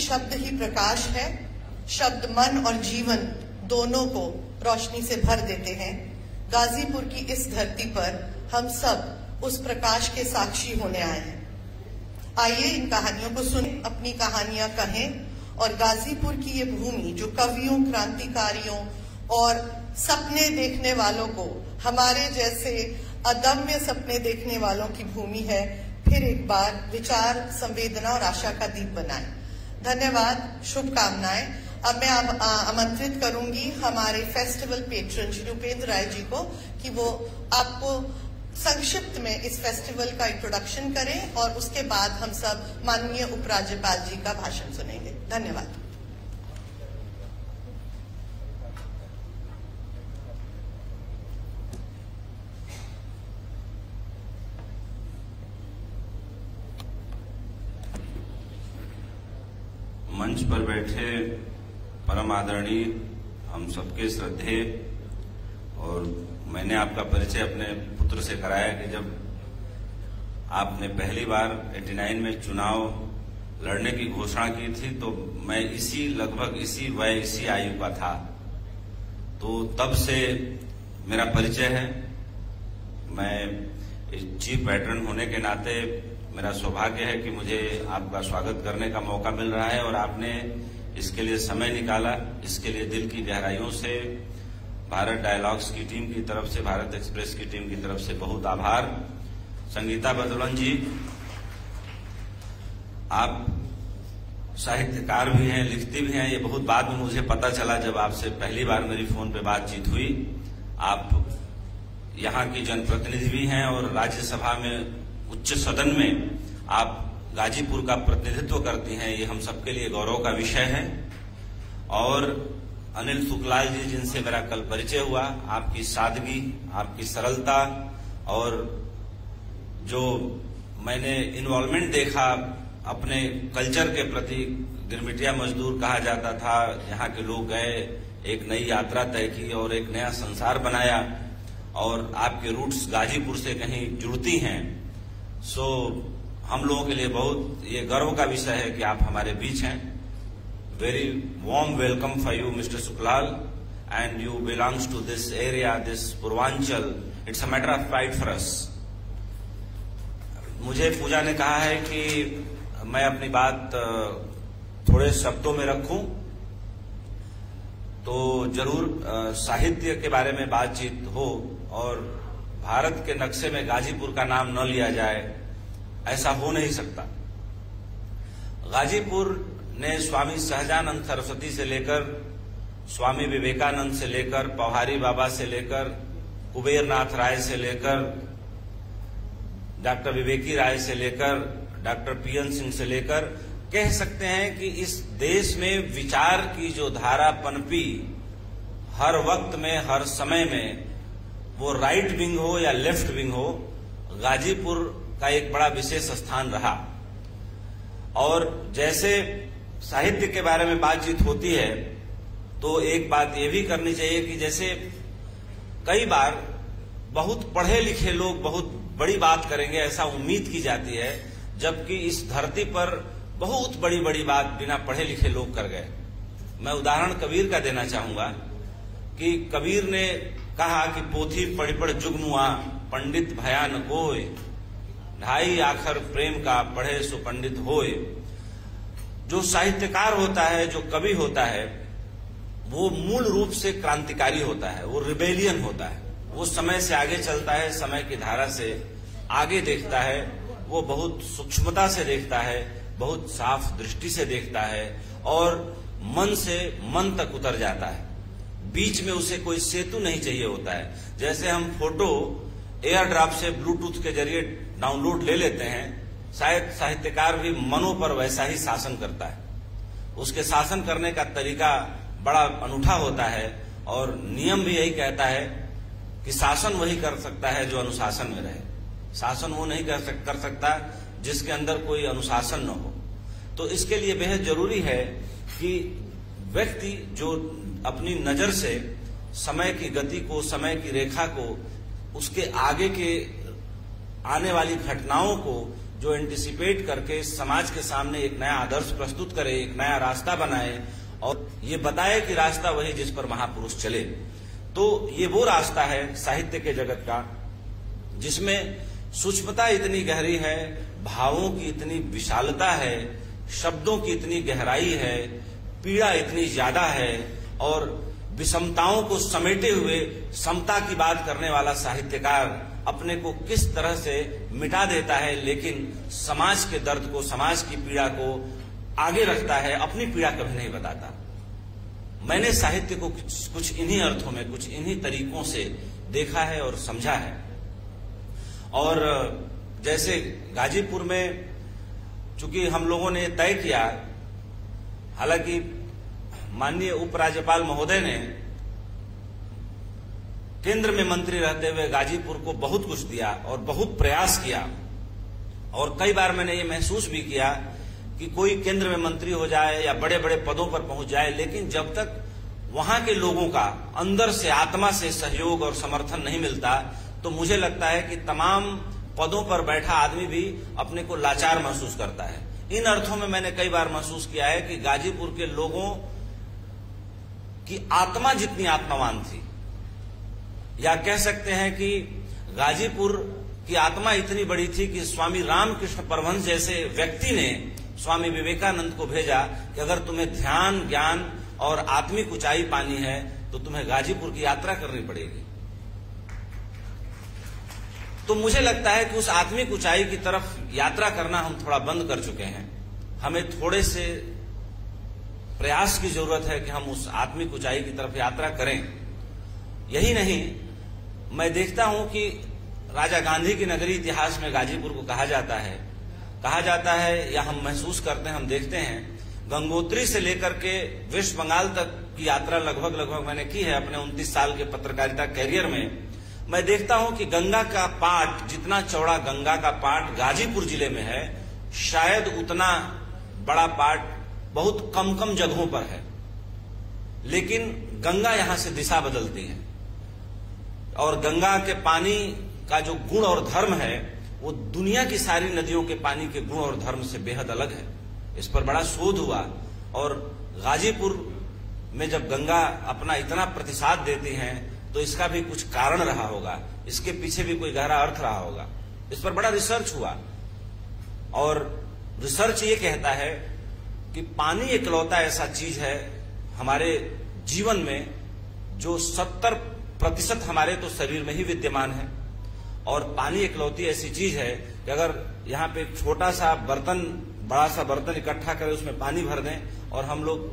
शब्द ही प्रकाश है। शब्द मन और जीवन दोनों को रोशनी से भर देते हैं। गाजीपुर की इस धरती पर हम सब उस प्रकाश के साक्षी होने आए हैं। आइए इन कहानियों को सुनें, अपनी कहानियां कहें और गाजीपुर की ये भूमि जो कवियों, क्रांतिकारियों और सपने देखने वालों को, हमारे जैसे अदम्य सपने देखने वालों की भूमि है, फिर एक बार विचार, संवेदना और आशा का दीप बनाए। धन्यवाद, शुभकामनाएं। अब मैं आमंत्रित करूंगी हमारे फेस्टिवल पेट्रन श्री उपेंद्र राय जी को कि वो आपको संक्षिप्त में इस फेस्टिवल का इंट्रोडक्शन करें और उसके बाद हम सब माननीय उपराज्यपाल जी का भाषण सुनेंगे। धन्यवाद। मंच पर बैठे परम आदरणीय हम सबके श्रद्धेय, और मैंने आपका परिचय अपने पुत्र से कराया कि जब आपने पहली बार 89 में चुनाव लड़ने की घोषणा की थी तो मैं लगभग इसी वय, इसी आयु का था। तो तब से मेरा परिचय है। मैं चीफ पैट्रन होने के नाते मेरा सौभाग्य है कि मुझे आपका स्वागत करने का मौका मिल रहा है और आपने इसके लिए समय निकाला। इसके लिए दिल की गहराइयों से भारत डायलॉग्स की टीम की तरफ से, भारत एक्सप्रेस की टीम की तरफ से बहुत आभार। संगीता बदौलन जी, आप साहित्यकार भी हैं, लिखती भी हैं। ये बहुत बाद में मुझे पता चला जब आपसे पहली बार मेरी फोन पे बातचीत हुई। आप यहाँ की जनप्रतिनिधि भी हैं और राज्यसभा में उच्च सदन में आप गाजीपुर का प्रतिनिधित्व करती हैं। ये हम सबके लिए गौरव का विषय है। और अनिल सुखलाल जी, जिनसे मेरा कल परिचय हुआ, आपकी सादगी, आपकी सरलता और जो मैंने इन्वॉल्वमेंट देखा अपने कल्चर के प्रति। गिरमिटिया मजदूर कहा जाता था, यहाँ के लोग गए, एक नई यात्रा तय की और एक नया संसार बनाया, और आपके रूट्स गाजीपुर से कहीं जुड़ती हैं। सो हम लोगों के लिए बहुत ये गर्व का विषय है कि आप हमारे बीच हैं। Very warm welcome for you mister Sukhlal, and you belongs to this area, this Purvanchal. It's a matter of pride for us. मुझे पूजा ने कहा है कि मैं अपनी बात थोड़े शब्दों में रखूं, तो जरूर साहित्य के बारे में बातचीत हो और भारत के नक्शे में गाजीपुर का नाम न लिया जाए, ऐसा हो नहीं सकता। गाजीपुर ने स्वामी सहजानंद सरस्वती से लेकर, स्वामी विवेकानंद से लेकर, पौहारी बाबा से लेकर, कुबेरनाथ राय से लेकर, डॉक्टर विवेकी राय से लेकर, डॉक्टर पीएन सिंह से लेकर, कह सकते हैं कि इस देश में विचार की जो धारा पनपी, हर वक्त में, हर समय में, वो राइट विंग हो या लेफ्ट विंग हो, गाजीपुर का एक बड़ा विशेष स्थान रहा। और जैसे साहित्य के बारे में बातचीत होती है तो एक बात ये भी करनी चाहिए कि जैसे कई बार बहुत पढ़े लिखे लोग बहुत बड़ी बात करेंगे, ऐसा उम्मीद की जाती है, जबकि इस धरती पर बहुत बड़ी बड़ी बात बिना पढ़े लिखे लोग कर गए। मैं उदाहरण कबीर का देना चाहूंगा कि कबीर ने कहा कि पोथी पढ़ी पढ़ जुगनुआ, पंडित भया न कोय, ढाई आखर प्रेम का पढ़े सो पंडित होय। जो साहित्यकार होता है, जो कवि होता है, वो मूल रूप से क्रांतिकारी होता है, वो रिबेलियन होता है, वो समय से आगे चलता है, समय की धारा से आगे देखता है, वो बहुत सूक्ष्मता से देखता है, बहुत साफ दृष्टि से देखता है और मन से मन तक उतर जाता है। बीच में उसे कोई सेतु नहीं चाहिए होता है। जैसे हम फोटो एयर ड्रॉप से ब्लूटूथ के जरिए डाउनलोड ले लेते हैं, शायद साहित्यकार भी मनों पर वैसा ही शासन करता है। उसके शासन करने का तरीका बड़ा अनूठा होता है और नियम भी यही कहता है कि शासन वही कर सकता है जो अनुशासन में रहे। शासन वो नहीं कर सकता जिसके अंदर कोई अनुशासन न हो। तो इसके लिए बेहद जरूरी है कि व्यक्ति जो अपनी नजर से समय की गति को, समय की रेखा को, उसके आगे के आने वाली घटनाओं को जो एंटिसिपेट करके समाज के सामने एक नया आदर्श प्रस्तुत करे, एक नया रास्ता बनाए और ये बताए कि रास्ता वही जिस पर महापुरुष चले। तो ये वो रास्ता है साहित्य के जगत का जिसमें सूक्ष्मता इतनी गहरी है, भावों की इतनी विशालता है, शब्दों की इतनी गहराई है, पीड़ा इतनी ज्यादा है और विषमताओं को समेटे हुए समता की बात करने वाला साहित्यकार अपने को किस तरह से मिटा देता है, लेकिन समाज के दर्द को, समाज की पीड़ा को आगे रखता है, अपनी पीड़ा कभी नहीं बताता। मैंने साहित्य को कुछ इन्हीं अर्थों में, कुछ इन्हीं तरीकों से देखा है और समझा है। और जैसे गाजीपुर में चूंकि हम लोगों ने तय किया, हालांकि माननीय उपराज्यपाल महोदय ने केंद्र में मंत्री रहते हुए गाजीपुर को बहुत कुछ दिया और बहुत प्रयास किया और कई बार मैंने ये महसूस भी किया कि कोई केंद्र में मंत्री हो जाए या बड़े बड़े पदों पर पहुंच जाए, लेकिन जब तक वहां के लोगों का अंदर से, आत्मा से सहयोग और समर्थन नहीं मिलता तो मुझे लगता है कि तमाम पदों पर बैठा आदमी भी अपने को लाचार महसूस करता है। इन अर्थों में मैंने कई बार महसूस किया है कि गाजीपुर के लोगों की आत्मा जितनी आत्मावान थी, या कह सकते हैं कि गाजीपुर की आत्मा इतनी बड़ी थी कि स्वामी रामकृष्ण परमहंस जैसे व्यक्ति ने स्वामी विवेकानंद को भेजा कि अगर तुम्हें ध्यान, ज्ञान और आत्मिक ऊंचाई पानी है तो तुम्हें गाजीपुर की यात्रा करनी पड़ेगी। तो मुझे लगता है कि उस आत्मिक ऊंचाई की तरफ यात्रा करना हम थोड़ा बंद कर चुके हैं। हमें थोड़े से प्रयास की जरूरत है कि हम उस आत्मिक ऊंचाई की तरफ यात्रा करें। यही नहीं, मैं देखता हूं कि राजा गांधी की नगरी इतिहास में गाजीपुर को कहा जाता है या हम महसूस करते हैं, हम देखते हैं, गंगोत्री से लेकर के वेस्ट बंगाल तक की यात्रा लगभग मैंने की है अपने 29 साल के पत्रकारिता कैरियर में। मैं देखता हूं कि गंगा का पाट, जितना चौड़ा गंगा का पाट गाजीपुर जिले में है, शायद उतना बड़ा पाट बहुत कम जगहों पर है। लेकिन गंगा यहां से दिशा बदलती है और गंगा के पानी का जो गुण और धर्म है वो दुनिया की सारी नदियों के पानी के गुण और धर्म से बेहद अलग है। इस पर बड़ा शोध हुआ और गाजीपुर में जब गंगा अपना इतना प्रतिसाद देती है तो इसका भी कुछ कारण रहा होगा, इसके पीछे भी कोई गहरा अर्थ रहा होगा। इस पर बड़ा रिसर्च हुआ और रिसर्च ये कहता है कि पानी इकलौता ऐसा चीज है हमारे जीवन में जो 70% हमारे तो शरीर में ही विद्यमान है और पानी इकलौती ऐसी चीज है कि अगर यहाँ पे एक छोटा सा बर्तन, बड़ा सा बर्तन इकट्ठा करें, उसमें पानी भर दें और हम लोग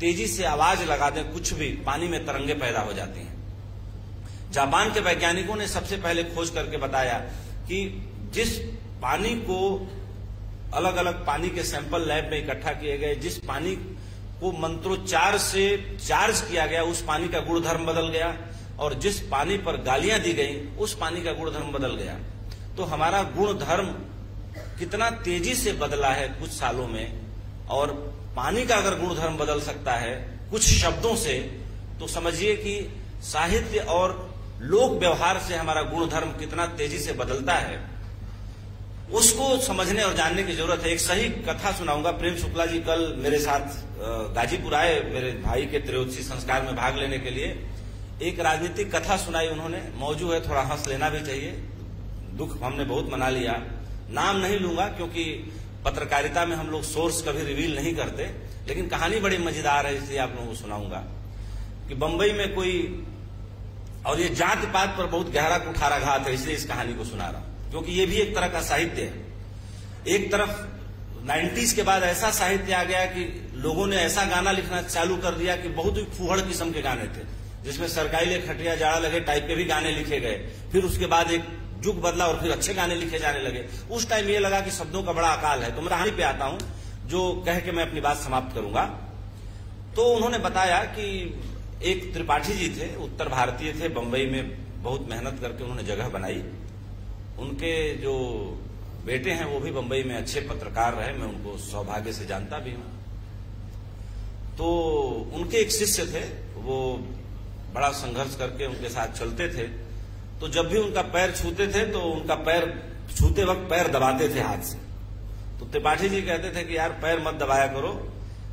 तेजी से आवाज लगा दें, कुछ भी, पानी में तरंगे पैदा हो जाती हैं। जापान के वैज्ञानिकों ने सबसे पहले खोज करके बताया कि जिस पानी को अलग अलग पानी के सैंपल लैब में इकट्ठा किए गए, जिस पानी को मंत्रोच्चार से चार्ज किया गया उस पानी का गुणधर्म बदल गया और जिस पानी पर गालियां दी गई उस पानी का गुणधर्म बदल गया। तो हमारा गुणधर्म कितना तेजी से बदला है कुछ सालों में, और पानी का अगर गुणधर्म बदल सकता है कुछ शब्दों से, तो समझिए कि साहित्य और लोक व्यवहार से हमारा गुणधर्म कितना तेजी से बदलता है। उसको समझने और जानने की जरूरत है। एक सही कथा सुनाऊंगा। प्रेम शुक्ला जी कल मेरे साथ गाजीपुर आए मेरे भाई के त्रयोदशी संस्कार में भाग लेने के लिए। एक राजनीतिक कथा सुनाई उन्होंने, मौजू है, थोड़ा हंस लेना भी चाहिए। दुख हमने बहुत मना लिया। नाम नहीं लूंगा क्योंकि पत्रकारिता में हम लोग सोर्स कभी रिवील नहीं करते, लेकिन कहानी बड़ी मजेदार है इसलिए आप लोगों को सुनाऊंगा कि बंबई में कोई, और ये जाति पात पर बहुत गहरा कुठाराघात है इसलिए इस कहानी को सुना रहा हूं, क्योंकि ये भी एक तरह का साहित्य है। एक तरफ 90s के बाद ऐसा साहित्य आ गया कि लोगों ने ऐसा गाना लिखना चालू कर दिया कि बहुत ही फूहड़ किस्म के गाने थे, जिसमें सरकाई ले खटिया जाड़ा लगे टाइप के भी गाने लिखे गए। फिर उसके बाद एक युग बदला और फिर अच्छे गाने लिखे जाने लगे। उस टाइम ये लगा कि शब्दों का बड़ा अकाल है। तो मैं कहानी पे आता हूं जो कह के मैं अपनी बात समाप्त करूंगा। तो उन्होंने बताया कि एक त्रिपाठी जी थे, उत्तर भारतीय थे, बंबई में बहुत मेहनत करके उन्होंने जगह बनाई। उनके जो बेटे हैं वो भी बंबई में अच्छे पत्रकार रहे, मैं उनको सौभाग्य से जानता भी हूं। तो उनके एक शिष्य थे, वो बड़ा संघर्ष करके उनके साथ चलते थे। तो जब भी उनका पैर छूते थे तो उनका पैर छूते वक्त पैर दबाते थे हाथ से, तो त्रिपाठी जी कहते थे कि यार पैर मत दबाया करो,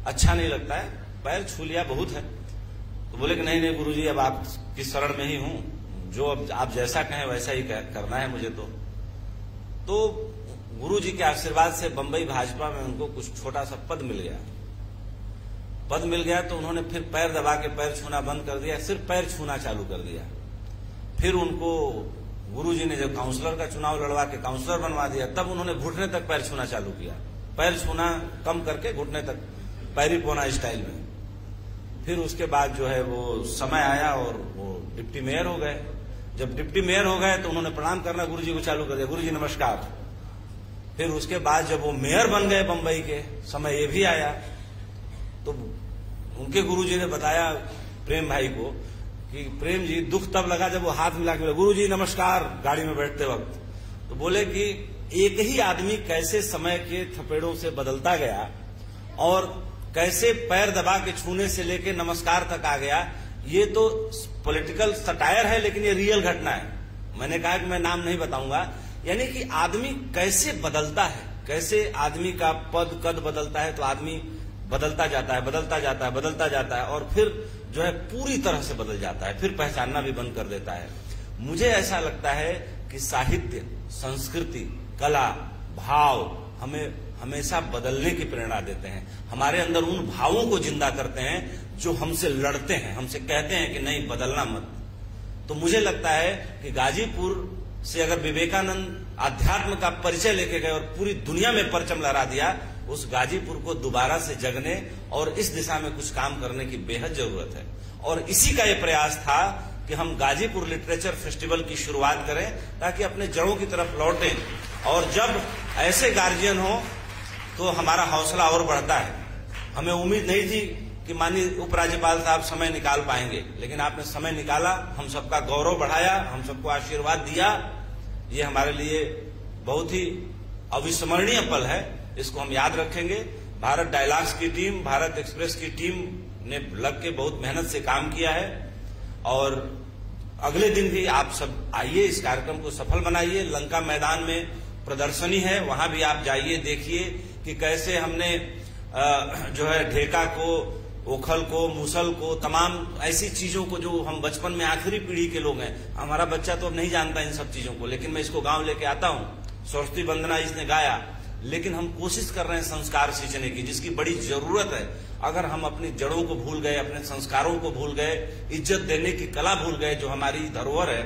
अच्छा नहीं लगता है, पैर छू लिया बहुत है। तो बोले कि नहीं नहीं गुरुजी, अब आपकी शरण में ही हूं, जो अब आप जैसा कहें वैसा ही करना है मुझे। तो गुरुजी के आशीर्वाद से बंबई भाजपा में उनको कुछ छोटा सा पद मिल गया, तो उन्होंने फिर पैर दबा के पैर छूना बंद कर दिया, सिर्फ पैर छूना चालू कर दिया। फिर उनको गुरुजी ने जब काउंसलर का चुनाव लड़वा के काउंसलर बनवा दिया, तब उन्होंने घुटने तक पैर छूना चालू किया, पैर छूना कम करके घुटने तक, पैरी पोना स्टाइल में। फिर उसके बाद जो है वो समय आया और वो डिप्टी मेयर हो गए। जब डिप्टी मेयर हो गए तो उन्होंने प्रणाम करना गुरुजी को चालू कर दिया, गुरुजी नमस्कार। फिर उसके बाद जब वो मेयर बन गए बंबई के, समय ये भी आया, तो उनके गुरुजी ने बताया प्रेम भाई को कि प्रेम जी दुख तब लगा जब वो हाथ मिला के गुरुजी नमस्कार गाड़ी में बैठते वक्त। तो बोले कि एक ही आदमी कैसे समय के थपेड़ों से बदलता गया और कैसे पैर दबा के छूने से लेके नमस्कार तक आ गया, ये तो पॉलिटिकल सटायर है लेकिन ये रियल घटना है। मैंने कहा कि मैं नाम नहीं बताऊंगा, यानी कि आदमी कैसे बदलता है, कैसे आदमी का पद कद बदलता है, तो आदमी बदलता जाता है और फिर जो है पूरी तरह से बदल जाता है, फिर पहचानना भी बंद कर देता है। मुझे ऐसा लगता है कि साहित्य, संस्कृति, कला, भाव हमें हमेशा बदलने की प्रेरणा देते हैं, हमारे अंदर उन भावों को जिंदा करते हैं जो हमसे लड़ते हैं, हमसे कहते हैं कि नहीं बदलना मत। तो मुझे लगता है कि गाजीपुर से अगर विवेकानंद अध्यात्म का परिचय लेके गए और पूरी दुनिया में परचम लहरा दिया, उस गाजीपुर को दोबारा से जगने और इस दिशा में कुछ काम करने की बेहद जरूरत है। और इसी का ये प्रयास था कि हम गाजीपुर लिटरेचर फेस्टिवल की शुरुआत करें ताकि अपने जड़ों की तरफ लौटें, और जब ऐसे गार्जियन हो तो हमारा हौसला और बढ़ता है। हमें उम्मीद नहीं थी कि माननीय उपराज्यपाल साहब समय निकाल पाएंगे, लेकिन आपने समय निकाला, हम सबका गौरव बढ़ाया, हम सबको आशीर्वाद दिया। ये हमारे लिए बहुत ही अविस्मरणीय पल है, इसको हम याद रखेंगे। भारत डायलॉग्स की टीम, भारत एक्सप्रेस की टीम ने लग के बहुत मेहनत से काम किया है, और अगले दिन भी आप सब आइए, इस कार्यक्रम को सफल बनाइए। लंका मैदान में प्रदर्शनी है, वहां भी आप जाइए, देखिए कि कैसे हमने जो है ढेका को, ओखल को, मुसल को, तमाम ऐसी चीजों को जो हम बचपन में आखिरी पीढ़ी के लोग हैं, हमारा बच्चा तो अब नहीं जानता इन सब चीजों को, लेकिन मैं इसको गांव लेके आता हूं। सरस्वती वंदना इसने गाया, लेकिन हम कोशिश कर रहे हैं संस्कार सींचने की, जिसकी बड़ी जरूरत है। अगर हम अपनी जड़ों को भूल गए, अपने संस्कारों को भूल गए, इज्जत देने की कला भूल गए जो हमारी धरोहर है,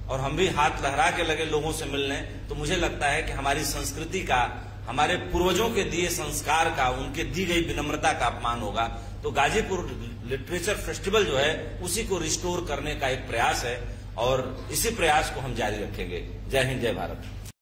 और हम भी हाथ लहरा के लगे लोगों से मिलने, तो मुझे लगता है कि हमारी संस्कृति का, हमारे पूर्वजों के दिए संस्कार का, उनके दी गई विनम्रता का अपमान होगा। तो गाजीपुर लिटरेचर फेस्टिवल जो है उसी को रिस्टोर करने का एक प्रयास है, और इसी प्रयास को हम जारी रखेंगे। जय हिंद, जय भारत।